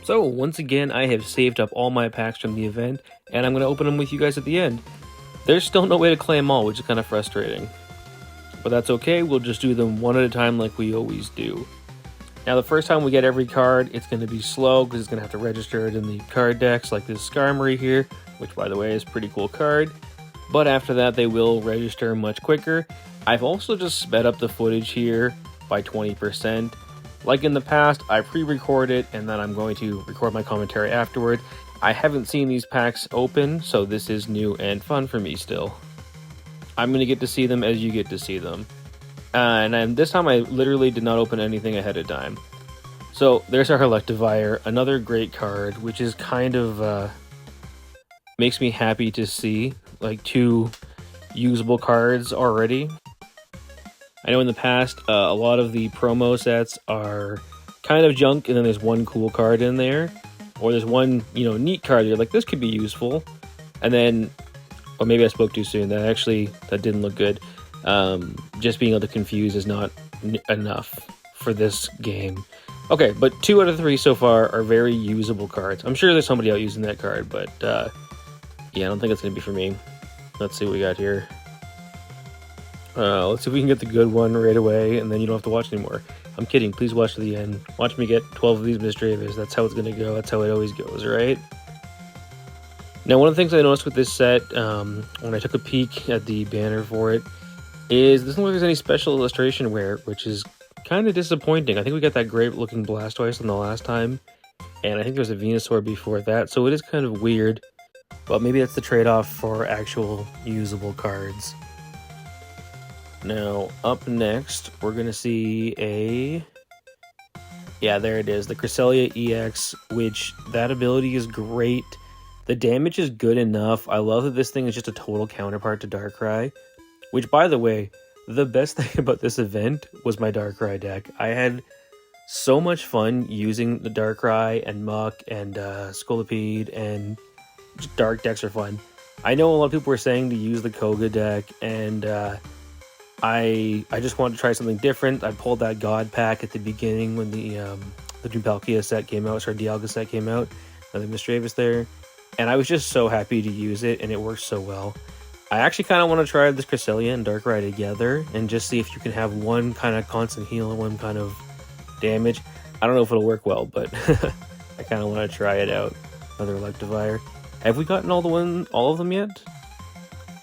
So, once again, I have saved up all my packs from the event, and I'm going to open them with you guys at the end. There's still no way to claim all, which is kind of frustrating. But that's okay, we'll just do them one at a time like we always do. Now, the first time we get every card, it's going to be slow, because it's going to have to register it in the card decks, like this Skarmory here, which, by the way, is a pretty cool card. But after that, they will register much quicker. I've also just sped up the footage here by 20%. Like in the past, I pre-record it, and then I'm going to record my commentary afterward. I haven't seen these packs open, so this is new and fun for me still. I'm going to get to see them as you get to see them. And this time I literally did not open anything ahead of time. So there's our Electivire, another great card, which is kind of makes me happy to see, like, 2 usable cards already. I know in the past, a lot of the promo sets are kind of junk, and then there's one cool card in there, or there's one, neat card. You're like, this could be useful, and then, or maybe I spoke too soon. That didn't look good. Just being able to confuse is not enough for this game. Okay, but 2 out of 3 so far are very usable cards. I'm sure there's somebody out using that card, but yeah, I don't think it's gonna be for me. Let's see what we got here. Let's see if we can get the good one right away, and then you don't have to watch anymore. I'm kidding. Please watch to the end. Watch me get 12 of these Misdreavus. That's how it's going to go. That's how it always goes, right? Now, one of the things I noticed with this set, when I took a peek at the banner for it, is it doesn't look like there's any special illustration wear, which is kind of disappointing. I think we got that great-looking Blastoise on the last time, and I think there was a Venusaur before that, so it is kind of weird. But maybe that's the trade-off for actual usable cards. Now, up next, we're going to see yeah, there it is, the Cresselia Ex, which, that ability is great. The damage is good enough. I love that this thing is just a total counterpart to Darkrai, which, by the way, the best thing about this event was my Darkrai deck. I had so much fun using the Darkrai and Muck and Scolipede, and just Dark decks are fun. I know a lot of people were saying to use the Koga deck, and I just wanted to try something different. I pulled that God pack at the beginning when the new Palkia set came out, Dialga set came out, and the Misdreavus there, and I was just so happy to use it, and it works so well. I actually kind of want to try this Cresselia and Darkrai together, and just see if you can have one kind of constant heal and one kind of damage. I don't know if it'll work well, but I kind of want to try it out. Another Electivire. Have we gotten all of them yet?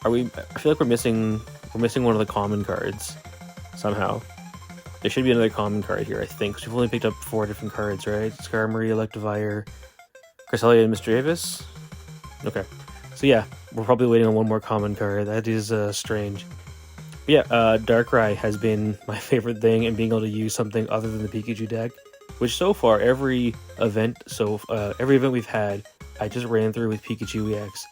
I feel like we're missing one of the common cards somehow. There should be another common card here, I think, because we've only picked up 4 different cards, right? Skarmory, Electivire, Cresselia, and Misdreavus. Okay, so yeah, we're probably waiting on one more common card. That is strange. But yeah, Darkrai has been my favorite thing, and being able to use something other than the Pikachu deck, which so far every event we've had, I just ran through with Pikachu EX.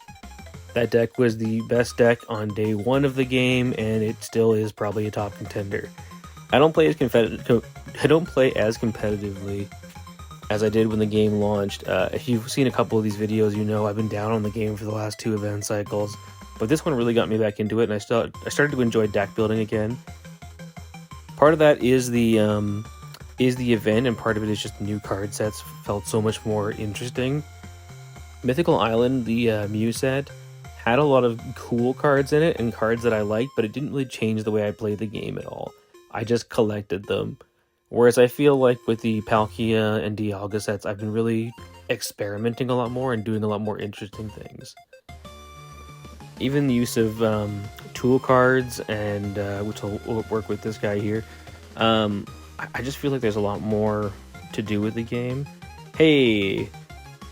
That deck was the best deck on day 1 of the game, and it still is probably a top contender. I don't play as competitively as I did when the game launched. If you've seen a couple of these videos, you know I've been down on the game for the last 2 event cycles, but this one really got me back into it, and I started to enjoy deck building again. Part of that is the event, and part of it is just new card sets felt so much more interesting. Mythical Island, the Mew set, had a lot of cool cards in it and cards that I liked, but it didn't really change the way I played the game at all. I just collected them. Whereas I feel like with the Palkia and Dialga sets, I've been really experimenting a lot more and doing a lot more interesting things. Even the use of tool cards, and which will work with this guy here, I just feel like there's a lot more to do with the game. Hey!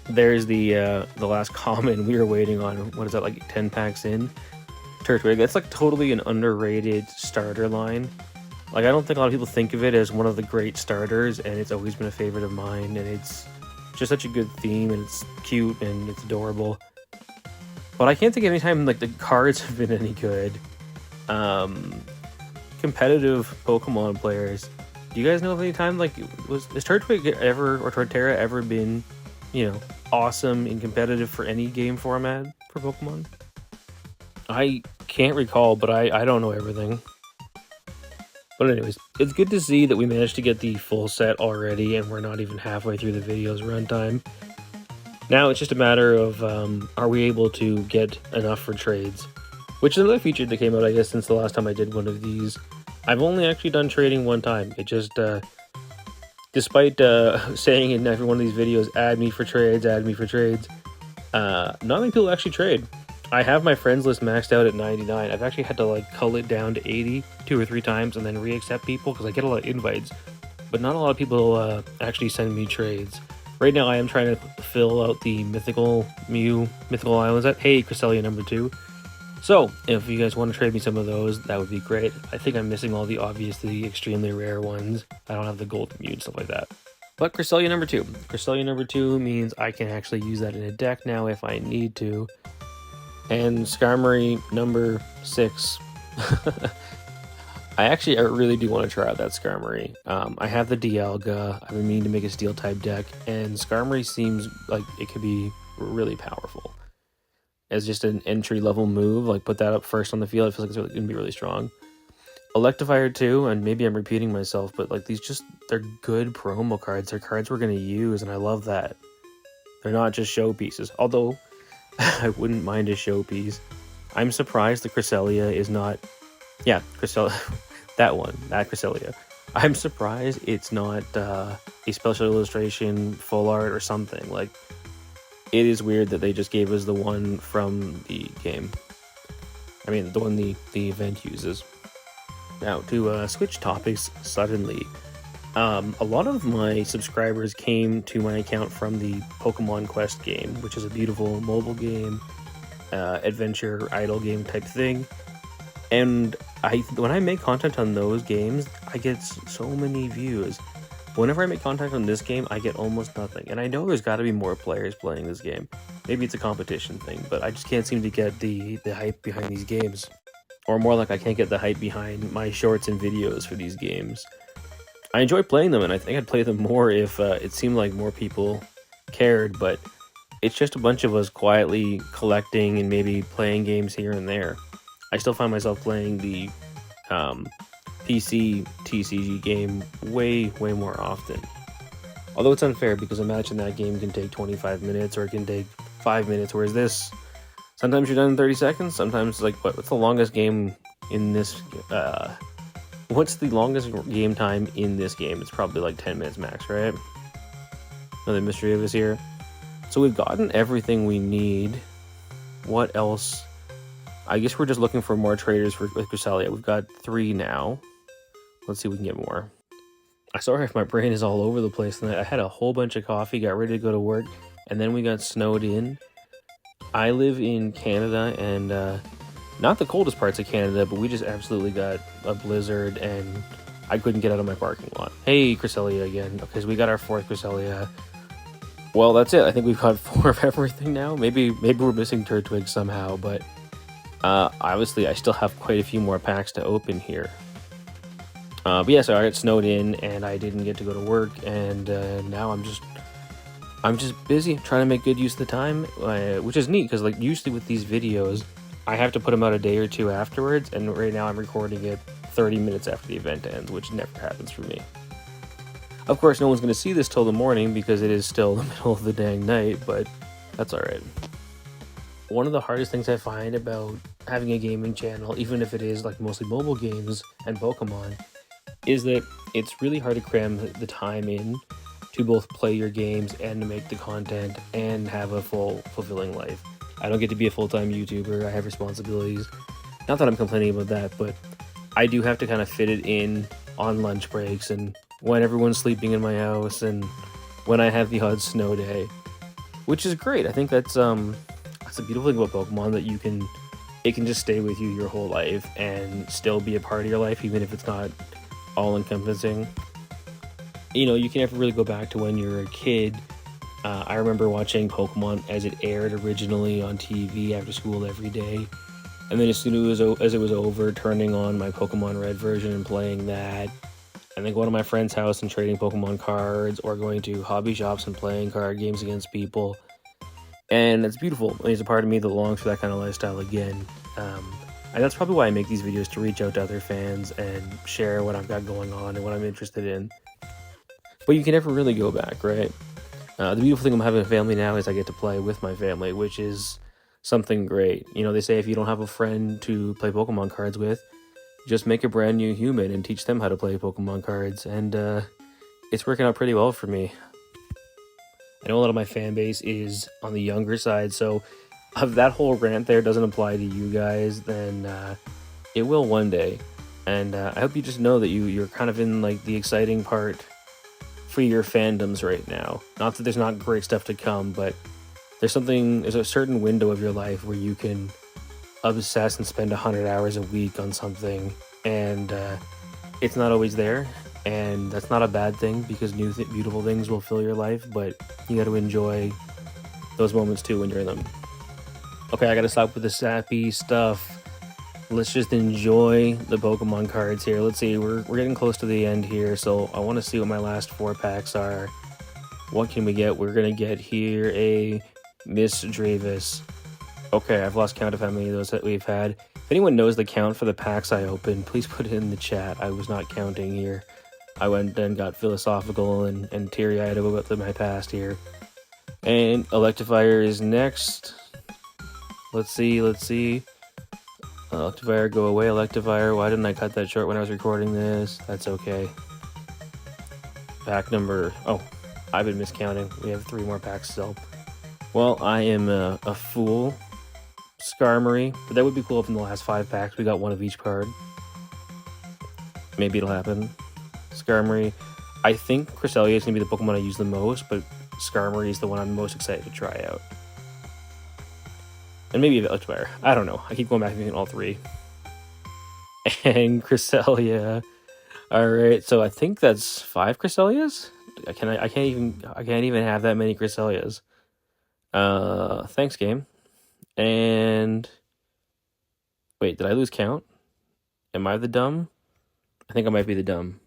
There's the last common we were waiting on. What is that, like 10 packs in? Turtwig. That's like totally an underrated starter line. Like, I don't think a lot of people think of it as one of the great starters, and it's always been a favorite of mine, and it's just such a good theme, and it's cute, and it's adorable. But I can't think of any time, like, the cards have been any good. Competitive Pokemon players. Do you guys know of any time, like, has Turtwig or Torterra ever been, awesome and competitive for any game format for Pokemon? I can't recall, but I don't know everything. But anyways, it's good to see that we managed to get the full set already, and we're not even halfway through the video's runtime. Now it's just a matter of are we able to get enough for trades? Which is another feature that came out, I guess, since the last time I did one of these. I've only actually done trading one time. It just, despite saying in every one of these videos, add me for trades, not many people actually trade. I have my friends list maxed out at 99. I've actually had to like cull it down to 80 2 or 3 times and then re-accept people because I get a lot of invites, but not a lot of people actually send me trades. Right now I am trying to fill out the mythical islands at hey Cresselia number 2. So if you guys want to trade me some of those, that would be great. I think I'm missing all the obviously extremely rare ones. I don't have the golden Mew, stuff like that. But Cresselia number 2. Cresselia number 2 means I can actually use that in a deck now if I need to. And Skarmory number 6. I really do want to try out that Skarmory. I have the Dialga. I've been meaning to make a steel type deck, and Skarmory seems like it could be really powerful. As just an entry level move, like put that up first on the field, it feels like it's going to be really strong. Electivire too, and maybe I'm repeating myself, but like they're good promo cards. They're cards we're going to use, and I love that. They're not just showpieces, although I wouldn't mind a showpiece. I'm surprised the Cresselia is not... Yeah, Cresselia. That Cresselia. I'm surprised it's not a special illustration, full art, or something. Like, it is weird that they just gave us the one from the game. I mean, the one the event uses. Now, to switch topics suddenly, a lot of my subscribers came to my account from the Pokemon Quest game, which is a beautiful mobile game, adventure, idle game type thing. And when I make content on those games, I get so many views. Whenever I make content on this game, I get almost nothing. And I know there's got to be more players playing this game. Maybe it's a competition thing, but I just can't seem to get the hype behind these games. Or more like I can't get the hype behind my shorts and videos for these games. I enjoy playing them, and I think I'd play them more if it seemed like more people cared, but it's just a bunch of us quietly collecting and maybe playing games here and there. I still find myself playing the PC TCG game way more often. Although it's unfair, because imagine that game can take 25 minutes or it can take 5 minutes, whereas this, sometimes you're done in 30 seconds, sometimes like, what's the longest game in this, what's the longest game time in this game? It's probably like 10 minutes max, right? Another mystery of us here. So we've gotten everything we need. What else? I guess we're just looking for more traders for Cresselia. We've got 3 now. Let's see if we can get more. I'm sorry if my brain is all over the place tonight. I had a whole bunch of coffee, got ready to go to work, and then we got snowed in. I live in Canada, and not the coldest parts of Canada, but we just absolutely got a blizzard, and I couldn't get out of my parking lot. Hey, Cresselia again. Okay, so we got our 4th Cresselia. Well, that's it. I think we've got 4 of everything now. Maybe we're missing Turtwig somehow, but obviously I still have quite a few more packs to open here. But yeah, so I got snowed in, and I didn't get to go to work, and now I'm just busy trying to make good use of the time, which is neat, because like usually with these videos, I have to put them out a day or 2 afterwards, and right now I'm recording it 30 minutes after the event ends, which never happens for me. Of course, no one's going to see this till the morning, because it is still the middle of the dang night, but that's alright. One of the hardest things I find about having a gaming channel, even if it is like mostly mobile games and Pokemon, is that it's really hard to cram the time in to both play your games and to make the content and have a fulfilling life. I don't get to be a full-time YouTuber. I have responsibilities. Not that I'm complaining about that, but I do have to kind of fit it in on lunch breaks and when everyone's sleeping in my house and when I have the odd snow day, which is great. I think that's the beautiful thing about Pokemon, that it can just stay with you your whole life and still be a part of your life, even if it's not all-encompassing. You know, you can never really go back to when you were a kid. I remember watching Pokemon as it aired originally on TV after school every day, and then as soon as it was over, turning on my Pokemon Red version and playing that, and then going to my friend's house and trading Pokemon cards, or going to hobby shops and playing card games against people. And it's beautiful. There's a part of me that longs for that kind of lifestyle again. And that's probably why I make these videos, to reach out to other fans and share what I've got going on and what I'm interested in. But you can never really go back, right? The beautiful thing about having a family now is I get to play with my family, which is something great. You know, they say if you don't have a friend to play Pokemon cards with, just make a brand new human and teach them how to play Pokemon cards. And it's working out pretty well for me. I know a lot of my fan base is on the younger side, so if that whole rant there doesn't apply to you guys, then it will one day. And I hope you just know that you're kind of in like the exciting part for your fandoms right now. Not that there's not great stuff to come, but there's a certain window of your life where you can obsess and spend 100 hours a week on something, and it's not always there. And that's not a bad thing, because beautiful things will fill your life, but you got to enjoy those moments too when you're in them. Okay, I got to stop with the sappy stuff. Let's just enjoy the Pokemon cards here. Let's see, we're getting close to the end here, so I want to see what my last 4 packs are. What can we get? We're going to get here a Miss Dravis. Okay, I've lost count of how many of those that we've had. If anyone knows the count for the packs I opened, please put it in the chat. I was not counting here. I went and got philosophical and teary-eyed about my past here. And Electivire is next. Let's see. Electivire, go away, Electivire. Why didn't I cut that short when I was recording this? That's okay. Pack number... Oh, I've been miscounting. We have 3 more packs still. Well, I am a fool. Skarmory. But that would be cool if in the last 5 packs we got 1 of each card. Maybe it'll happen. Skarmory. I think Cresselia is going to be the Pokemon I use the most, but Skarmory is the one I'm most excited to try out. And maybe Electivire. I don't know. I keep going back and thinking all 3. And Cresselia. Alright, so I think that's 5 Cresselias? I can't even have that many Cresselias. Thanks, game. And wait, did I lose count? Am I the dumb? I think I might be the dumb.